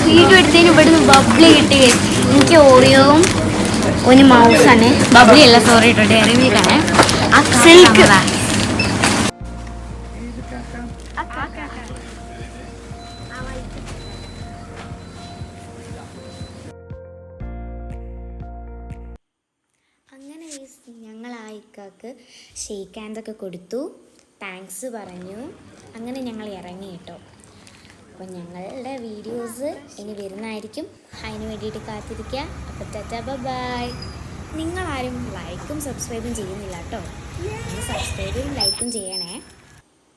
Video എടുത്തതിന് ഇവിടുന്ന് bubbly കിട്ടി. എനിക്ക് ഓറിയോവും ഒരു മൗസാണ്. ബബ്ലി അല്ല, സോറി കേട്ടോ, ഡയറി മിൽക്കാണ്. സിൽക്ക് അങ്ങനെ ഞങ്ങൾ ആ ഇക്കാക്ക് ഷെയ്ക്ക് ഹാൻഡൊക്കെ കൊടുത്തു, താങ്ക്സ് പറഞ്ഞു. അങ്ങനെ ഞങ്ങൾ ഇറങ്ങി കേട്ടോ. അപ്പോൾ ഞങ്ങളുടെ വീഡിയോസ് ഇനി വരുന്നതായിരിക്കും, അതിന് വേണ്ടിയിട്ട് കാത്തിരിക്കുക. അപ്പോൾ ടാറ്റാ ബൈ. നിങ്ങളാരും ലൈക്കും സബ്സ്ക്രൈബും ചെയ്യുന്നില്ല കേട്ടോ. സബ്സ്ക്രൈബും ലൈക്കും ചെയ്യണേ.